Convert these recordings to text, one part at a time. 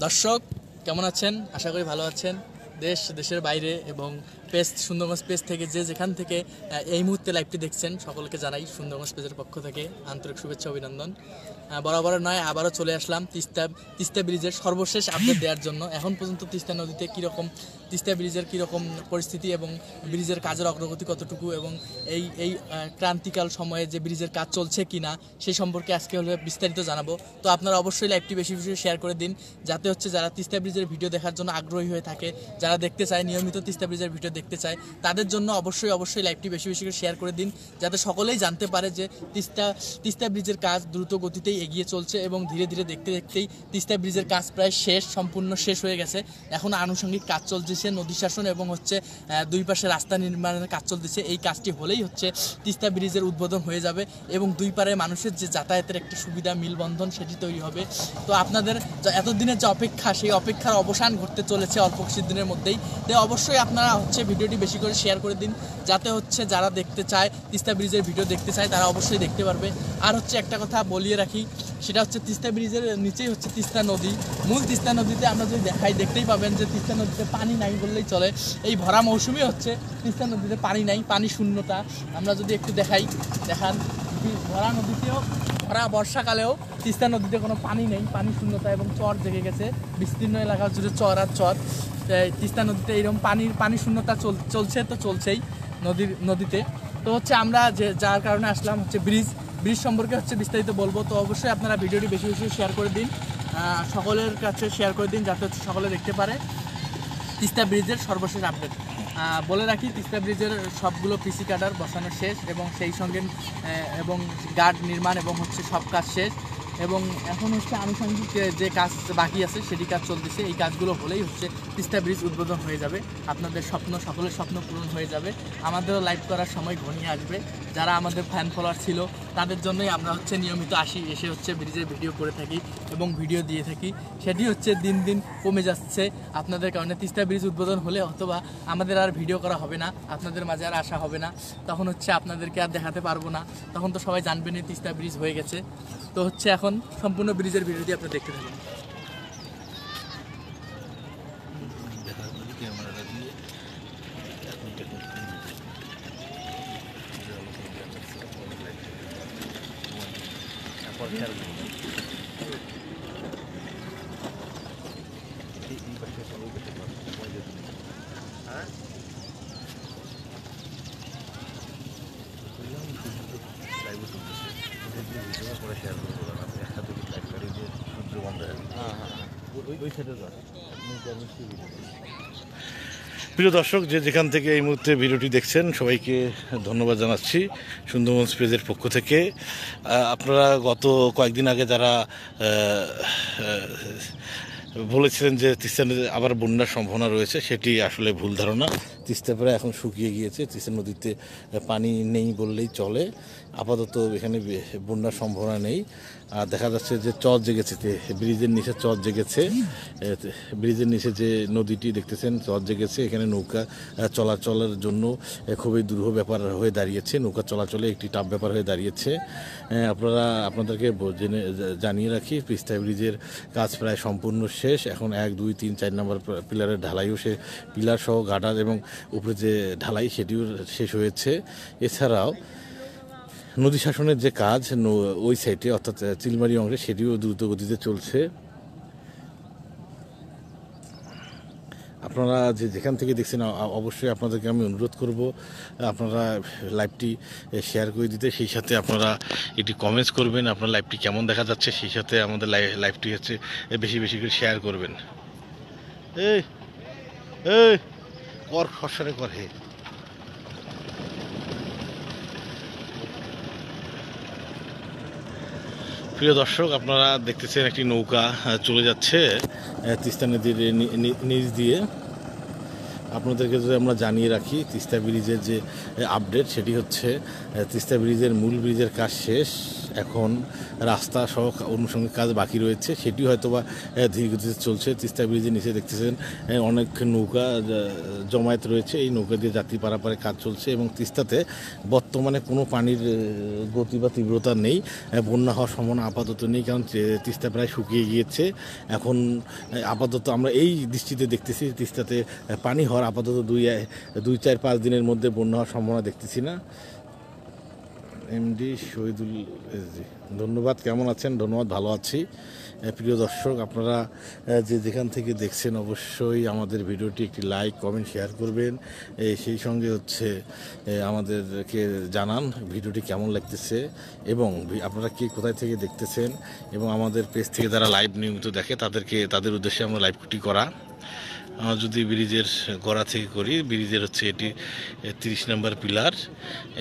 দর্শক কেমন আছেন? আশা করি ভালো আছেন। দেশের বাইরে এবং সুন্দরগঞ্জ পেজ থেকে যেখান থেকে এই মুহূর্তে লাইভটি দেখছেন সকলকে জানাই সুন্দরগঞ্জ পেজের পক্ষ থেকে আন্তরিক শুভেচ্ছা অভিনন্দন। বরাবর নয় আবারও চলে আসলাম তিস্তা ব্রিজের সর্বশেষ আপডেট দেওয়ার জন্য। এখন পর্যন্ত তিস্তা নদীতে তিস্তা ব্রিজের কীরকম পরিস্থিতি এবং ব্রিজের কাজের অগ্রগতি কতটুকু এবং এই ক্রান্তিকাল সময়ে যে ব্রিজের কাজ চলছে কি না সেই সম্পর্কে আজকে হলে বিস্তারিত জানাবো। তো আপনারা অবশ্যই লাইভটি বেশি বেশি শেয়ার করে দিন, যাতে হচ্ছে যারা তিস্তা ব্রিজের ভিডিও দেখার জন্য আগ্রহী হয়ে থাকে, যারা দেখতে চায় নিয়মিত তিস্তা ব্রিজের ভিডিও দেখতে চায়, তাদের জন্য অবশ্যই লাইভটি বেশি বেশি করে শেয়ার করে দিন, যাতে সকলেই জানতে পারে যে তিস্তা ব্রিজের কাজ দ্রুত গতিতেই এগিয়ে চলছে এবং ধীরে ধীরে দেখতেই তিস্তা ব্রিজের কাজ প্রায় সম্পূর্ণ শেষ হয়ে গেছে। এখন আনুষঙ্গিক কাজ চলতেছে, নদী শাসন এবং হচ্ছে দুই পাশে রাস্তা নির্মাণের কাজ চলতেছে। এই কাজটি হলেই হচ্ছে তিস্তা ব্রিজের উদ্বোধন হয়ে যাবে এবং দুই পারে মানুষের যে যাতায়াতের একটা সুবিধা মিলবন্ধন সেটি তৈরি হবে। তো আপনাদের এতদিনের যে অপেক্ষা, সেই অপেক্ষার অবসান ঘটতে চলেছে অল্প কিছুদিনের মধ্যেই। তাই অবশ্যই আপনারা হচ্ছে ভিডিওটি বেশি করে শেয়ার করে দিন, যাতে হচ্ছে যারা দেখতে চায় তিস্তা ব্রিজের ভিডিও দেখতে চায় তারা অবশ্যই দেখতে পারবে। আর হচ্ছে একটা কথা বলিয়ে রাখি, সেটা হচ্ছে তিস্তা ব্রিজের নিচেই হচ্ছে তিস্তা নদী। মূল তিস্তা নদীতে আমরা যদি দেখতেই পাবেন যে তিস্তা নদীতে পানি নাই বললেই চলে। এই ভরা মৌসুমে হচ্ছে তিস্তা নদীতে পানি নাই, পানি শূন্যতা। আমরা যদি একটু দেখান ভরা নদীতেও, ভরা বর্ষাকালেও তিস্তা নদীতে কোনো পানি নেই, পানি শূন্যতা এবং চর জেগে গেছে বিস্তীর্ণ এলাকা জুড়ে, চর আর চর। তিস্তা নদীতে এইরকম পানি শূন্যতা চলছে, তো চলছেই নদীতে। তো হচ্ছে আমরা যার কারণে আসলাম হচ্ছে ব্রিজ সম্পর্কে হচ্ছে বিস্তারিত বলবো। তো অবশ্যই আপনারা ভিডিওটি বেশি বেশি শেয়ার করে দিন, সকলের কাছে শেয়ার করে দিন, যাতে হচ্ছে সকলে দেখতে পারে তিস্তা ব্রিজের সর্বশেষ আপডেট। বলে রাখি, তিস্তা ব্রিজের সবগুলো পিসি কাটার বসানো শেষ এবং সেই সঙ্গে এবং গার্ড নির্মাণ এবং হচ্ছে সব কাজ শেষ এবং এখন হচ্ছে আনুষঙ্গিক যে কাজ বাকি আছে সেটি কাজ চলতেছে। এই কাজগুলো হলেই হচ্ছে তিস্তা ব্রিজ উদ্বোধন হয়ে যাবে। আপনাদের সকলের স্বপ্ন পূরণ হয়ে যাবে। আমাদেরও লাইভ করার সময় ঘনিয়ে আসবে। যারা আমাদের ফ্যান ফলোয়ার ছিল তাদের জন্যই আমরা হচ্ছে নিয়মিত এসে হচ্ছে ব্রিজের ভিডিও করে থাকি এবং ভিডিও দিয়ে থাকি। সেটি হচ্ছে দিন দিন কমে যাচ্ছে আপনাদের কারণে। তিস্তা ব্রিজ উদ্বোধন হলে অথবা আমাদের আর ভিডিও করা হবে না, আপনাদের মাঝে আর আসা হবে না, তখন হচ্ছে আপনাদেরকে আর দেখাতে পারবো না। তখন তো সবাই জানবেনই তিস্তা ব্রিজ হয়ে গেছে। তো হচ্ছে এখন সম্পূর্ণ ব্রিজের ভিডিওটি আপনারা দেখতে থাকুন। প্রিয় দর্শক, যেখান থেকে এই মুহূর্তে ভিডিওটি দেখছেন সবাইকে ধন্যবাদ জানাচ্ছি সুন্দরগঞ্জ পেজের পক্ষ থেকে। আপনারা গত কয়েকদিন আগে যারা বলেছিলেন যে তিস্তা নদীতে আবার বন্যার সম্ভাবনা রয়েছে, সেটি আসলে ভুল ধারণা। তিস্তা প্রায় এখন শুকিয়ে গিয়েছে, তিস্তা নদীতে পানি নেই বললেই চলে। আপাতত এখানে বন্যার সম্ভাবনা নেই। আর দেখা যাচ্ছে যে চর জেগেছে, ব্রিজের নিচে চর জেগেছে। ব্রিজের নিচে যে নদীটি দেখতেছেন চর জেগেছে, এখানে নৌকা চলাচলের জন্য খুবই দুরূহ ব্যাপার হয়ে দাঁড়িয়েছে। নৌকা চলাচলে একটি টাফ ব্যাপার হয়ে দাঁড়িয়েছে। আপনাদেরকে জানিয়ে রাখি, তিস্তা ব্রিজের কাজ প্রায় সম্পূর্ণ শেষ। এখন 1, 2, 3, 4 নম্বর পিলারের ঢালাইও পিলার সহ গার্ডার এবং উপরে যে ঢালাই সেটিও শেষ হয়েছে। এছাড়াও নদী শাসনের যে কাজ ওই সাইডে অর্থাৎ চিলমারি অংশে সেটিও দ্রুত গতিতে চলছে। আপনারা যেখান থেকে দেখছেন অবশ্যই আপনাদেরকে আমি অনুরোধ করব আপনারা লাইভটি শেয়ার করে দিতে, সেই সাথে আপনারা এটি কমেন্টস করবেন আপনার লাইভটি কেমন দেখা যাচ্ছে, সেই সাথে আমাদের লাইভটি হচ্ছে বেশি বেশি করে শেয়ার করবেন। এই কর খসরে কর হে। প্রিয় দর্শক, আপনারা দেখতেছেন একটি নৌকা চলে যাচ্ছে তিস্তা নদীর নিচ দিয়ে। আপনাদেরকে যদি আমরা জানিয়ে রাখি, তিস্তা ব্রিজের যে আপডেট সেটি হচ্ছে তিস্তা ব্রিজের মূল ব্রিজের কাজ শেষ। এখন রাস্তা সহ আনুষঙ্গিক কাজ বাকি রয়েছে, সেটি হয়তো বা ধীরগতিতে চলছে। তিস্তা ব্রিজের নিচে দেখতেছেন অনেক নৌকা জমায়েত রয়েছে, এই নৌকা দিয়ে যাত্রী পারাপারে কাজ চলছে এবং তিস্তাতে বর্তমানে কোনো পানির গতি বা তীব্রতা নেই, বন্যা হওয়ার সম্ভাবনা আপাতত নেই, কারণ তিস্তা প্রায় শুকিয়ে গিয়েছে। এখন আপাতত আমরা এই দৃষ্টিতে দেখতেছি তিস্তাতে পানি হওয়ার আপাতত 2-4-5 দিনের মধ্যে বন্যা হওয়ার সম্ভাবনা দেখতেছি না। এমডি শহীদুল এসজি, ধন্যবাদ। কেমন আছেন? ধন্যবাদ, ভালো আছি। প্রিয় দর্শক, আপনারা যে যেখান থেকে দেখছেন অবশ্যই আমাদের ভিডিওটি একটি লাইক, কমেন্ট, শেয়ার করবেন। সেই সঙ্গে আমাদেরকে জানান ভিডিওটি কেমন লাগতেছে এবং আপনারা কে কোথায় থেকে দেখতেছেন, এবং আমাদের পেজ থেকে যারা লাইভ নিয়মিত দেখে তাদের উদ্দেশ্যে আমরা লাইভটি করা। যদি ব্রিজের গড়া থেকে করি, ব্রিজের এটি 30 নম্বর পিলার,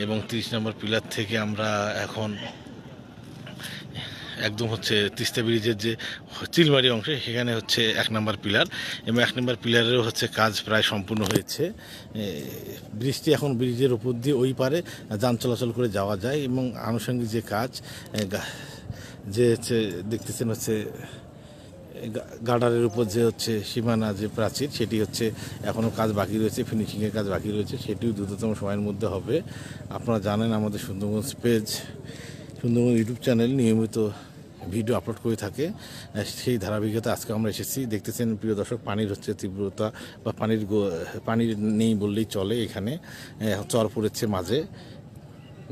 এবং 30 নম্বর পিলার থেকে আমরা এখন একদম তিস্তা ব্রিজের যে চিলমারি অংশ, সেখানে 1 নম্বর পিলার, এবং 1 নম্বর পিলারেরও কাজ প্রায় সম্পূর্ণ হয়েছে। ব্রিজটি এখন ব্রিজের উপর দিয়ে ওই পারে যান চলাচল করে যাওয়া যায়, এবং আনুষঙ্গিক যে কাজ যে দেখতেছেন গার্ডারের উপর যে সীমানা যে প্রাচীর, সেটি এখনও কাজ বাকি রয়েছে, ফিনিশিংয়ের কাজ বাকি রয়েছে, সেটিও দ্রুততম সময়ের মধ্যে হবে। আপনারা জানেন আমাদের Sundarganj page, Sundarganj YouTube channel নিয়মিত ভিডিও আপলোড করে থাকে, সেই ধারাবাহিকতা আজকে আমরা এসেছি। দেখতেছেন প্রিয় দর্শক, পানির তীব্রতা বা পানির নেই বললেই চলে। এখানে চর পড়েছে মাঝে,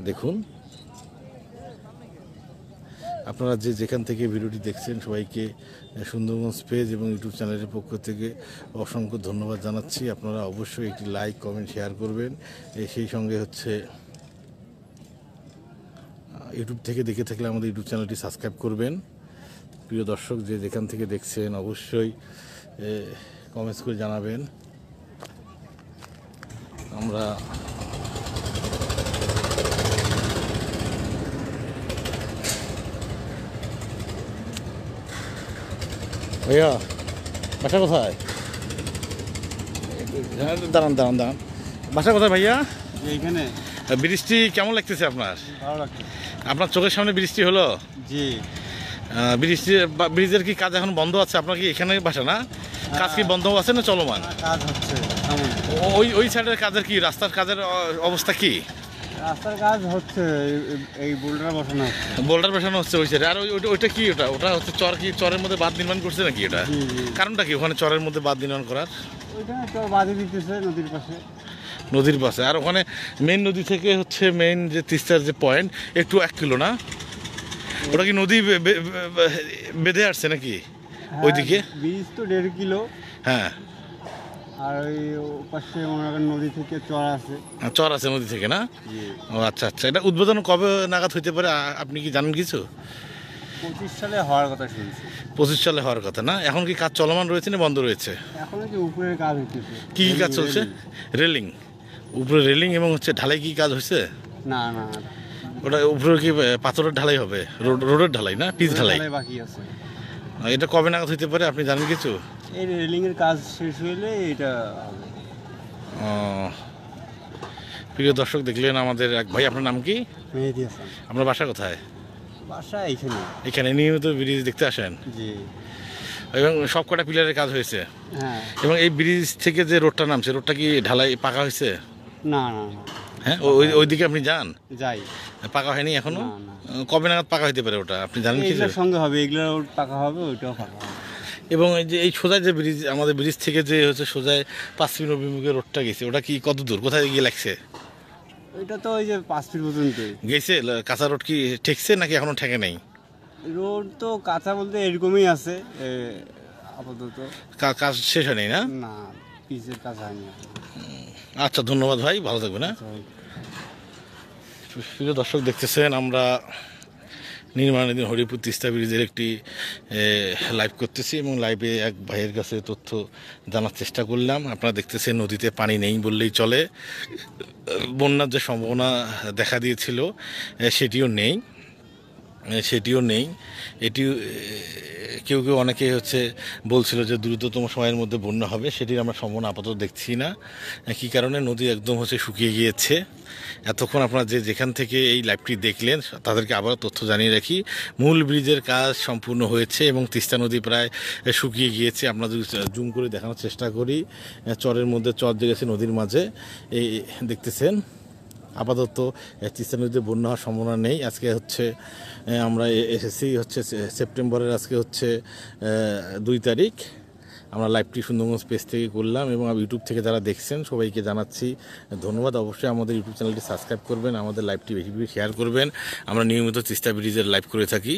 দেখুন। আপনারা যে যেখান থেকে ভিডিওটি দেখছেন সবাইকে সুন্দরগঞ্জ পেজ এবং ইউটিউব চ্যানেলের পক্ষ থেকে অসংখ্য ধন্যবাদ জানাচ্ছি। আপনারা অবশ্যই একটি লাইক, কমেন্ট, শেয়ার করবেন। সেই সঙ্গে ইউটিউব থেকে দেখে থাকলে আমাদের ইউটিউব চ্যানেলটি সাবস্ক্রাইব করবেন। প্রিয় দর্শক, যে যেখান থেকে দেখছেন অবশ্যই কমেন্টস করে জানাবেন। আমরা ভাইয়া, বাসা কোথায়? দাঁড়ান, বাসা কোথায় ভাইয়া? এইখানে। বৃষ্টি কেমন লাগতেছে আপনার? ভালো লাগছে। আপনার চোখের সামনে বৃষ্টি হলো? জি। ব্রিজের কি কাজ এখন বন্ধ আছে? আপনার কি এখানে বাসা না? কাজ কি বন্ধ আছে না চলমান? কাজ হচ্ছে। ওই সাইডের কাজের কি, রাস্তার কাজের অবস্থা কি? রাস্তার কাজ হচ্ছে, এই বোল্ডার বসানো হচ্ছে। বোল্ডার বসানো হচ্ছে ওই সাইডে। আর ওইটা কি? ওটা চর কি, চরের মধ্যে বাঁধ নির্মাণ করছে নাকি? এটা কারণটা কি ওখানে চরের মধ্যে বাঁধ নির্মাণ করার? ওইখানে চর বাঁধে দিতেছে নদীর পাশে। আর ওখানে মেইন নদী থেকে মেইন যে তিস্তার যে পয়েন্ট, একটু 1 কিলো না? ওটা কি নদী বেঁধে আসছে নাকি ওইদিকে? ব্রিজ তো 1.5 কিলো। হ্যাঁ। আর ওই পাশে মনে করেন নদী থেকে চর আছে নদী থেকে না? ও আচ্ছা। এটা উদ্বোধন কবে নাগাদ হইতে পারে, আপনি কি জানেন কিছু? 25 সালে হওয়ার কথা শুনছি। 25 সালে হওয়ার কথা না? এখন কি কাজ চলমান রয়েছে না বন্ধ রয়েছে? এখন যে উপরের কাজ হইতেছে। কি কাজ চলছে? রেলিং, উপরে রেলিং, এবং ঢালাই কি কাজ হয়েছে? না। ওটা উপরে কি পাথরের ঢালাই হবে? রোডের ঢালাই না, পিচ ঢালাই বাকি আছে। এটা কবে নাগাদ হইতে পারে, আপনি জানেন কিছু? এই রেলিং এর কাজ শেষ হইলে এটা হবে। প্রিয় দর্শক, দেখলেন আমাদের এক ভাই। আপনার নাম কি? মেহেদী হাসান। আপনার বাসা কোথায়? বাসা এখানে নিয়মিত ব্রিজ দেখতে আসেন? জি। এবং সব কটা পিলারের কাজ হয়েছে? হ্যাঁ। এবং এই ব্রিজ থেকে যে রোডটা নামছে, রোডটা কি ঢালাই পাকা হয়েছে? না। হ্যাঁ, ওইদিকে আপনি যাই। পাকা হয়নি এখনো? না। কবে নাগাদ পাকা হইতে পারে ওটা, আপনি জানেন কি? এগুলোর সঙ্গে হবে, এগুলো পাকা হবে, ওইটাও পাকা হবে। এবং এই সোজায় যে ব্রিজ, আমাদের ব্রিজ থেকে যে সোজায় পশ্চিম অভিমুখে রোডটা গেছে, ওটা কি কত দূর, কোথায় গিয়ে লাগছে? ওইটা তো ওই যে 5 ফিট পর্যন্ত গেছে। কাঁচা রোড কি ঠেকছে নাকি এখনো ঠেকে নেই? রোড তো কাঁচা বলতে এরকমই আছে আপাতত। কাজ শেষ হয়নি না? না, পিচের কাজ হয়নি। আচ্ছা, ধন্যবাদ ভাই, ভালো থাকবেন। প্রিয় দর্শক, দেখতেছেন আমরা নির্মাণাধীন হরিপুর তিস্তা ব্রিজের একটি লাইভ করতেছি, এবং লাইভে এক ভাইয়ের কাছে তথ্য জানার চেষ্টা করলাম। আপনারা দেখতেছেন নদীতে পানি নেই বললেই চলে, বন্যার যে সম্ভাবনা দেখা দিয়েছিল সেটিও নেই। সেটিও নেই। এটিও কেউ কেউ অনেকে বলছিল যে দ্রুততম সময়ের মধ্যে বন্যা হবে, সেটির আমরা সম্ভাবনা আপাতত দেখছি না। কী কারণে? নদী একদম শুকিয়ে গিয়েছে। এতক্ষণ আপনারা যেখান থেকে এই লাইভটি দেখলেন তাদেরকে আবার তথ্য জানিয়ে রাখি, মূল ব্রিজের কাজ সম্পূর্ণ হয়েছে এবং তিস্তা নদী প্রায় শুকিয়ে গিয়েছে। আমরা যদি জুম করে দেখানোর চেষ্টা করি, চরের মধ্যে চর জেগেছে নদীর মাঝে, এই দেখতেছেন। আপাতত তিস্তা নদীতে বন্যা হওয়ার সম্ভাবনা নেই। আজকে আমরা এসেছি সেপ্টেম্বরের, আজকে 2 তারিখ। আমরা লাইভটি সুন্দরগঞ্জ পেজ থেকে করলাম এবং ইউটিউব থেকে যারা দেখছেন সবাইকে জানাচ্ছি ধন্যবাদ। অবশ্যই আমাদের ইউটিউব চ্যানেলটি সাবস্ক্রাইব করবেন, আমাদের লাইভটি বেশি বেশি শেয়ার করবেন। আমরা নিয়মিত তিস্তা ব্রিজের লাইভ করে থাকি।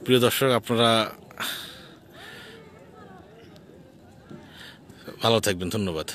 প্রিয় দর্শক, আপনারা ভালো থাকবেন। ধন্যবাদ।